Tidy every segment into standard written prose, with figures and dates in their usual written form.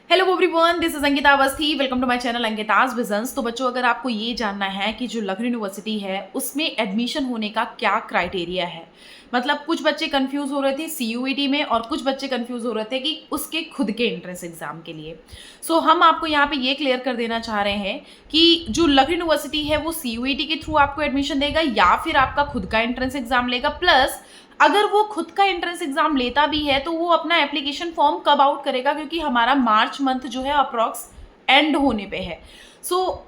Hello everyone, this is Ankita Awasthi. Welcome to my channel Ankita's visions. तो बच्चों, अगर आपको ये जानना है कि जो लखनऊ यूनिवर्सिटी है उसमें एडमिशन होने का क्या क्राइटेरिया है, मतलब कुछ बच्चे कंफ्यूज हो रहे थे सीयूईटी में और कुछ बच्चे कंफ्यूज हो रहे थे कि उसके खुद के एंट्रेंस एग्जाम के लिए। हम आपको यहाँ पे ये क्लियर कर देना चाह रहे हैं कि जो लखनऊ यूनिवर्सिटी है वो सीयूईटी के थ्रू आपको एडमिशन देगा या फिर आपका खुद का एंट्रेंस एग्जाम लेगा। प्लस अगर वो खुद का एंट्रेंस एग्जाम लेता भी है तो वो अपना एप्लीकेशन फॉर्म कब आउट करेगा, क्योंकि हमारा मार्च मंथ जो है अप्रॉक्स एंड होने पे है।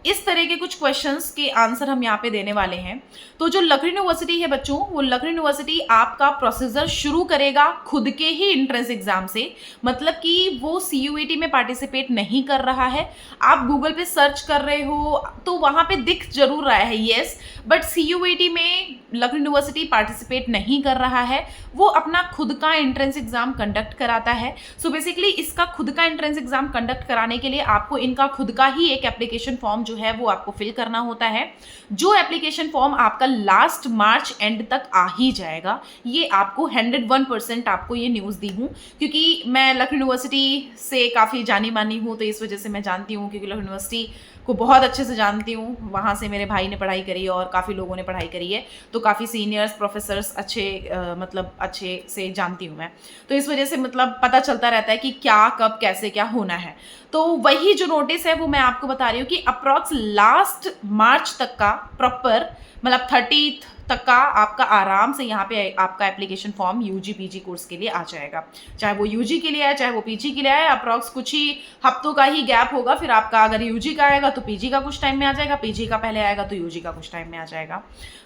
इस तरह के कुछ क्वेश्चंस के आंसर हम यहाँ पे देने वाले हैं। तो जो लखनऊ यूनिवर्सिटी है बच्चों, वो लखनऊ यूनिवर्सिटी आपका प्रोसीजर शुरू करेगा खुद के ही एंट्रेंस एग्जाम से, मतलब कि वो सीयूईटी में पार्टिसिपेट नहीं कर रहा है। आप गूगल पे सर्च कर रहे हो तो वहाँ पे दिख जरूर रहा है येस, बट सीयूईटी में लखनऊ यूनिवर्सिटी पार्टिसिपेट नहीं कर रहा है, वो अपना खुद का एंट्रेंस एग्जाम कंडक्ट कराता है। बेसिकली इसका खुद का एंट्रेंस एग्जाम कंडक्ट कराने के लिए आपको इनका खुद का ही एक एप्लीकेशन फॉर्म जो है वो आपको फिल करना होता है, जो एप्लीकेशन फॉर्म आपका लास्ट मार्च एंड तक आ ही जाएगा। ये आपको 101% आपको ये न्यूज़ दी हूँ, क्योंकि मैं लखनऊ यूनिवर्सिटी से काफ़ी जानी मानी हूँ, तो इस वजह से मैं जानती हूँ, क्योंकि लखनऊ यूनिवर्सिटी को बहुत अच्छे से जानती हूँ। वहाँ से मेरे भाई ने पढ़ाई करी है और काफ़ी लोगों ने पढ़ाई करी है, तो काफ़ी सीनियर्स प्रोफेसर्स अच्छे से जानती हूँ मैं। तो इस वजह से मतलब पता चलता रहता है कि क्या कब कैसे क्या होना है। तो वही जो नोटिस है वो मैं आपको बता रही हूँ कि अप्रॉक्स लास्ट मार्च तक का प्रॉपर, मतलब 30 तक का आपका आराम से यहाँ पे आपका application form UG PG course के लिए आ जाएगा। चाहे वो यूजी के लिए आए चाहे वो पीजी के लिए आए, अप्रॉक्स कुछ ही हफ्तों का ही गैप होगा। फिर आपका अगर यूजी का आएगा तो पीजी का कुछ टाइम में आ जाएगा, पीजी का पहले आएगा तो यूजी का कुछ टाइम में आ जाएगा।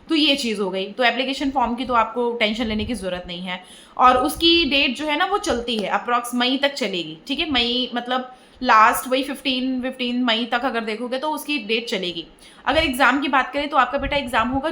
तो ये चीज़ हो गई। तो एप्लीकेशन फॉर्म की तो आपको टेंशन लेने की ज़रूरत नहीं है, और उसकी डेट जो है ना वो चलती है, अप्रॉक्स मई तक चलेगी। ठीक है, मई मतलब लास्ट वही 15 मई तक अगर देखोगे तो उसकी डेट चलेगी। अगर एग्जाम की बात करें तो आपका बेटा एग्जाम होगा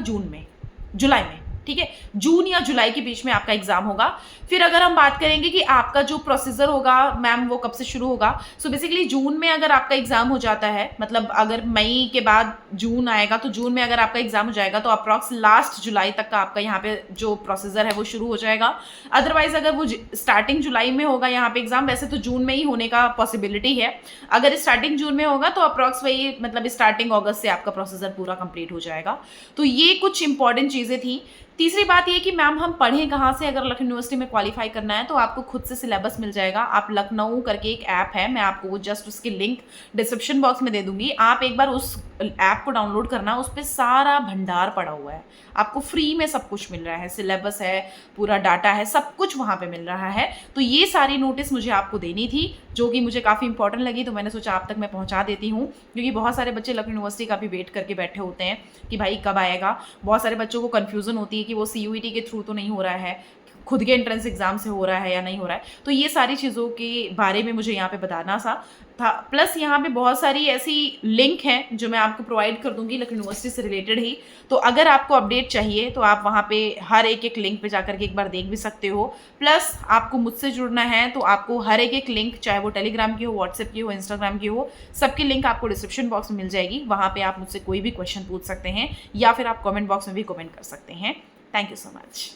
जुलाई में, ठीक है, जून या जुलाई के बीच में आपका एग्जाम होगा। फिर अगर हम बात करेंगे कि आपका जो प्रोसीजर होगा मैम वो कब से शुरू होगा, बेसिकली जून में अगर आपका एग्जाम हो जाता है, मतलब अगर मई के बाद जून आएगा तो जून में अगर आपका एग्जाम हो जाएगा तो अप्रॉक्स लास्ट जुलाई तक का आपका यहाँ पे जो प्रोसीजर है वो शुरू हो जाएगा। अदरवाइज अगर वो स्टार्टिंग जुलाई में होगा यहाँ पे एग्जाम, वैसे तो जून में ही होने का पॉसिबिलिटी है। अगर स्टार्टिंग जून में होगा तो अप्रॉक्स वही मतलब स्टार्टिंग अगस्त से आपका प्रोसीजर पूरा कंप्लीट हो जाएगा। तो ये कुछ इंपॉर्टेंट चीज़ें थी। तीसरी बात ये कि मैम हम पढ़ें कहाँ से, अगर लखनऊ यूनिवर्सिटी में क्वालिफाई करना है तो आपको खुद से सिलेबस मिल जाएगा। आप लखनऊ करके एक ऐप है, मैं आपको जस्ट उसकी लिंक डिस्क्रिप्शन बॉक्स में दे दूंगी। आप एक बार उस ऐप को डाउनलोड करना, उस पर सारा भंडार पड़ा हुआ है, आपको फ्री में सब कुछ मिल रहा है, सिलेबस है, पूरा डाटा है, सब कुछ वहाँ पे मिल रहा है। तो ये सारी नोटिस मुझे आपको देनी थी, जो कि मुझे काफ़ी इंपॉर्टेंट लगी, तो मैंने सोचा आप तक मैं पहुँचा देती हूँ, क्योंकि बहुत सारे बच्चे लखनऊ यूनिवर्सिटी का भी वेट करके बैठे होते हैं कि भाई कब आएगा। बहुत सारे बच्चों को कन्फ्यूज़न होती है कि वो सीयूईटी के थ्रू तो नहीं हो रहा है, खुद के एंट्रेंस एग्जाम से हो रहा है या नहीं हो रहा है। तो ये सारी चीज़ों के बारे में मुझे यहाँ पे बताना सा था। प्लस यहाँ पे बहुत सारी ऐसी लिंक हैं जो मैं आपको प्रोवाइड कर दूंगी लखनऊ यूनिवर्सिटी से रिलेटेड ही। तो अगर आपको अपडेट चाहिए तो आप वहाँ पे हर एक लिंक पे जाकर के एक बार देख भी सकते हो। प्लस आपको मुझसे जुड़ना है तो आपको हर एक लिंक, चाहे वो टेलीग्राम की हो, व्हाट्सएप की हो, इंस्टाग्राम की हो, सबकी लिंक आपको डिस्क्रिप्शन बॉक्स में मिल जाएगी। वहाँ पर आप मुझसे कोई भी क्वेश्चन पूछ सकते हैं या फिर आप कॉमेंट बॉक्स में भी कमेंट कर सकते हैं। Thank you so much.